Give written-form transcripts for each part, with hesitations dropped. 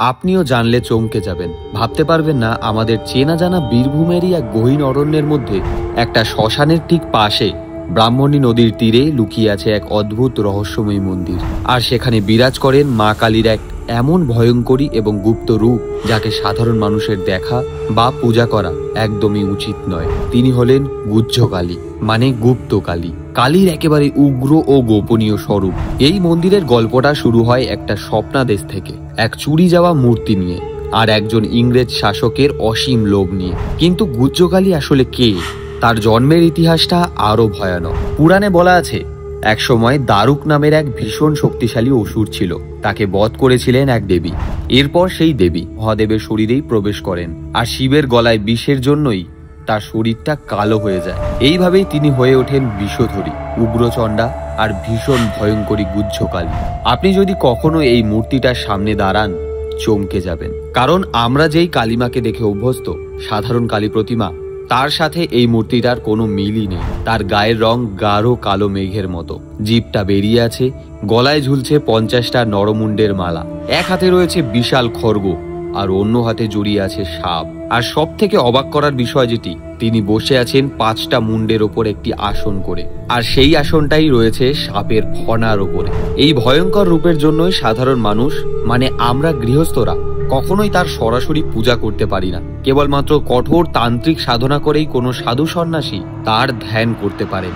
আপনিও জানলে চমকে যাবেন। ভাবতে পারবেন না আমাদের চেনা জানা বীরভূমেরই এক গহীন অরণ্যের মধ্যে একটা শ্মশানের ঠিক পাশে ব্রাহ্মণী নদীর তীরে লুকিয়ে আছে এক অদ্ভুত রহস্যময় মন্দির। আর সেখানে বিরাজ করেন মা কালীর এক এমন ভয়ঙ্করী এবং গুপ্ত রূপ যাকে সাধারণ মানুষের দেখা বা পূজা করা একদমই উচিত নয়। তিনি হলেন গুহ্যকালী, মানে গুপ্ত কালী, কালীর একেবারে উগ্র ও গোপনীয় স্বরূপ। এই মন্দিরের গল্পটা শুরু হয় একটা স্বপ্নাদেশ থেকে, এক চুরি যাওয়া মূর্তি নিয়ে আর একজন ইংরেজ শাসকের অসীম লোভ নিয়ে। কিন্তু গুহ্যকালী আসলে কে? তার জন্মের ইতিহাসটা আরো ভয়ানক। পুরাণে বলা আছে একসময় দারুক নামের এক ভীষণ শক্তিশালী অসুর ছিল, তাকে বধ করেছিলেন এক দেবী। এরপর সেই দেবী মহাদেবের শরীরেই প্রবেশ করেন আর শিবের গলায় বিষের জন্যই তার শরীরটা কালো হয়ে যায়। এইভাবেই তিনি হয়ে ওঠেন বিষধরী, উগ্রচণ্ডা আর ভীষণ ভয়ঙ্করী গুহ্যকালী। আপনি যদি কখনো এই মূর্তিটার সামনে দাঁড়ান চমকে যাবেন, কারণ আমরা যেই কালীমাকে দেখে অভ্যস্ত সাধারণ কালী প্রতিমা, তার সাথে এই মূর্তিটার কোনো মিলই নেই। তার গায়ের রং গাঢ় কালো মেঘের মতো, জিভটা বেরিয়ে আছে, গলায় ঝুলছে 50টা নরমুণ্ডের মালা, এক হাতে রয়েছে বিশাল খড়গ আর অন্য হাতে জড়িয়ে আছে সাপ। আর সব থেকে অবাক করার বিষয় যেটি, তিনি বসে আছেন 5টা মুন্ডের ওপর একটি আসন করে, আর সেই আসনটাই রয়েছে সাপের ফনার ওপরে। এই ভয়ঙ্কর রূপের জন্যই সাধারণ মানুষ, মানে আমরা গৃহস্থরা, কখনোই তার সরাসরি পূজা করতে পারি না। কেবলমাত্র কঠোর তান্ত্রিক সাধনা করেই কোনো সাধু সন্ন্যাসী তার ধ্যান করতে পারেন।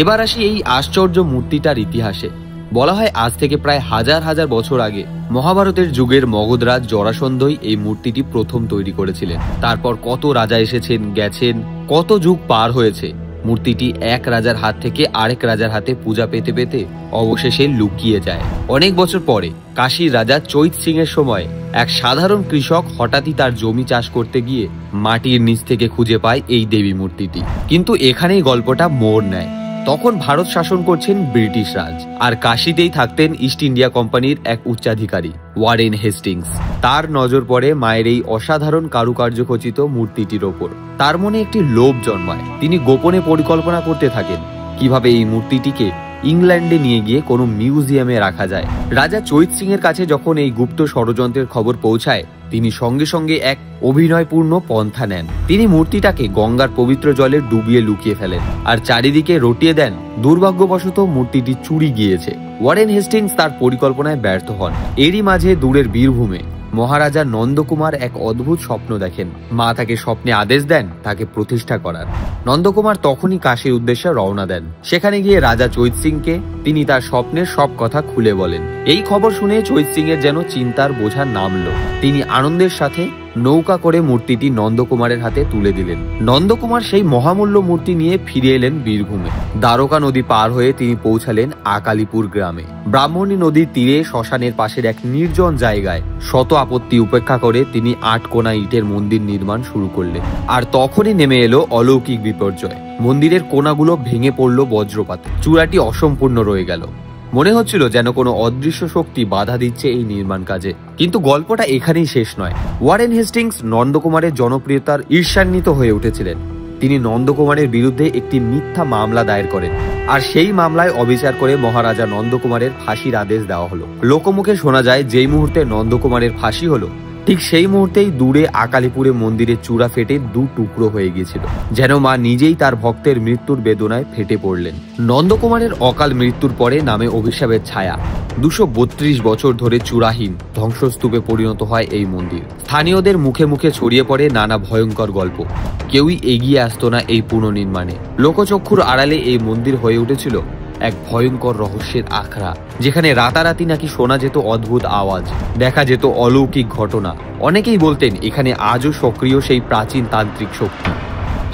এবার আসি এই আশ্চর্য মূর্তিটার ইতিহাসে। বলা হয় আজ থেকে প্রায় হাজার হাজার বছর আগে মহাভারতের যুগের মগধরাজ জরাসন্ধই এই মূর্তিটি প্রথম তৈরি করেছিলেন। তারপর কত রাজা এসেছেন গেছেন, কত যুগ পার হয়েছে, মূর্তিটি এক রাজার হাত থেকে আরেক রাজার হাতে পূজা পেতে পেতে অবশেষে লুকিয়ে যায়। অনেক বছর পরে কাশীর রাজা চৈত সিং এর সময় এক সাধারণ কৃষক হঠাৎই তার জমি চাষ করতে গিয়ে মাটির নিচ থেকে খুঁজে পায় এই দেবী মূর্তিটি। কিন্তু এখানেই গল্পটা মোড় নেয়। তখন ভারত শাসন করছেন ব্রিটিশ রাজ, আর কাশীতেই থাকতেন ইস্ট ইন্ডিয়া কোম্পানির এক উচ্চাধিকারী ওয়ারেন হেস্টিংস। তার নজর পড়ে মায়ের এই অসাধারণ কারুকার্য খচিত মূর্তিটির ওপর। তার মনে একটি লোভ জন্মায়। তিনি গোপনে পরিকল্পনা করতে থাকেন কিভাবে এই মূর্তিটিকে ইংল্যান্ডে নিয়ে গিয়ে কোনো মিউজিয়ামে রাখা যায়। রাজা চৈত সিং এর কাছে যখন এই গুপ্ত ষড়যন্ত্রের খবর পৌঁছায়, তিনি সঙ্গে সঙ্গে এক অভিনয়পূর্ণ পন্থা নেন। তিনি মূর্তিটাকে গঙ্গার পবিত্র জলে ডুবিয়ে লুকিয়ে ফেলেন আর চারিদিকে রটিয়ে দেন। দুর্ভাগ্যবশত মূর্তিটি চুরি গিয়েছে। ওয়ারেন হেস্টিংস তার পরিকল্পনায় ব্যর্থ হন। এরই মাঝে দূরের বীরভূমে মহারাজা নন্দকুমার এক অদ্ভুত স্বপ্ন দেখেন। মা তাকে স্বপ্নে আদেশ দেন তাকে প্রতিষ্ঠা করার। নন্দকুমার তখনই কাশীর উদ্দেশ্যে রওনা দেন। সেখানে গিয়ে রাজা চৈত সিংকে তিনি তার স্বপ্নের সব কথা খুলে বলেন। এই খবর শুনে চৈত সিং এর যেন চিন্তার বোঝা নামলো। তিনি আনন্দের সাথে নৌকা করে মূর্তিটি নন্দকুমারের হাতে তুলে দিলেন। নন্দকুমার সেই মহামূল্য মূর্তি নিয়ে ফিরে এলেন বীরভূমে। দ্বারকা নদী পার হয়ে তিনি পৌঁছালেন আকালিপুর গ্রামে। ব্রাহ্মণী নদীর তীরে শ্মশানের পাশের এক নির্জন জায়গায় শত আপত্তি উপেক্ষা করে তিনি 8 কোণা ইটের মন্দির নির্মাণ শুরু করলেন। আর তখনই নেমে এলো অলৌকিক বিপর্যয়। মন্দিরের কোণাগুলো ভেঙে পড়ল বজ্রপাতে, চূড়াটি অসম্পূর্ণ রয়ে গেল। মনে হচ্ছিল যেন কোনো অদৃশ্য শক্তি বাধা দিচ্ছে এই নির্মাণ কাজে। কিন্তু গল্পটা এখানেই শেষ নয়। ওয়ারেন হেস্টিংস নন্দকুমারের জনপ্রিয়তার ঈর্ষান্বিত হয়ে উঠেছিলেন। তিনি নন্দকুমারের বিরুদ্ধে একটি মিথ্যা মামলা দায়ের করেন, আর সেই মামলায় অবিচার করে মহারাজা নন্দকুমারের ফাঁসির আদেশ দেওয়া হলো। লোকমুখে শোনা যায় যেই মুহূর্তে নন্দকুমারের ফাঁসি হলো, ঠিক সেই মুহূর্তেই দূরে আকালিপুরে মন্দিরের চূড়া ফেটে 2 টুকরো হয়ে গিয়েছিল, যেন মা নিজেই তার ভক্তের মৃত্যুর বেদনায় ফেটে পড়লেন। নন্দকুমারের অকাল মৃত্যুর পরে নামে অভিশাপের ছায়া। 232 বছর ধরে চূড়াহীন ধ্বংসস্তূপে পরিণত হয় এই মন্দির। স্থানীয়দের মুখে মুখে ছড়িয়ে পড়ে নানা ভয়ঙ্কর গল্প। কেউই এগিয়ে আসতো না এই পুনর্নির্মাণে। লোকচক্ষুর আড়ালে এই মন্দির হয়ে উঠেছিল এক ভয়ঙ্কর রহস্যের আখড়া, যেখানে রাতারাতি নাকি শোনা যেত অদ্ভুত আওয়াজ, দেখা যেত অলৌকিক ঘটনা। অনেকেই বলতেন এখানে আজও সক্রিয় সেই প্রাচীন তান্ত্রিক শক্তি।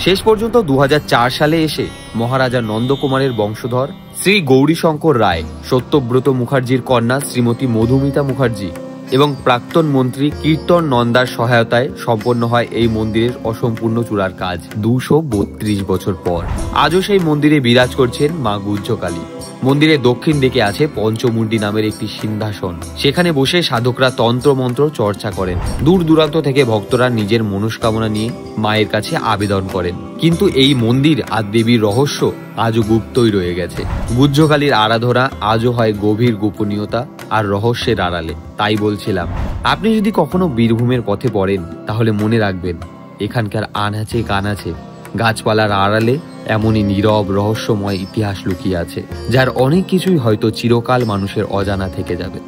শেষ পর্যন্ত 2004 সালে এসে মহারাজা নন্দকুমারের বংশধর শ্রী গৌরীশঙ্কর রায়, সত্যব্রত মুখার্জির কন্যা শ্রীমতী মধুমিতা মুখার্জি এবং প্রাক্তন মন্ত্রী কীর্তন নন্দার সহায়তায় সম্পন্ন হয় এই মন্দিরের অসম্পূর্ণ চূড়ার কাজ 232 বছর পর। আজও সেই মন্দিরে বিরাজ করছেন মা গুহ্যকালী। মন্দিরের দক্ষিণ দিকে আছে পঞ্চমুণ্ডী নামের একটি সিংহাসন। সেখানে বসে সাধকরা তন্ত্র মন্ত্র চর্চা করেন। দূর দূরান্ত থেকে ভক্তরা নিজের মনস্কামনা নিয়ে মায়ের কাছে আবেদন করেন। কিন্তু এই মন্দির আর দেবীর রহস্য আজও গুপ্তই রয়ে গেছে। গুহ্যকালীর আরাধনা আজও হয় গভীর গোপনীয়তা আর রহস্যের আড়ালে। তাই বলছিলাম, আপনি যদি কখনো বীরভূমের পথে পড়েন তাহলে মনে রাখবেন, এখানকার আনাচে কানাচে গাছপালার আড়ালে এমনই নীরব রহস্যময় ইতিহাস লুকিয়ে আছে, যার অনেক কিছুই হয়তো চিরকাল মানুষের অজানা থেকে যাবে।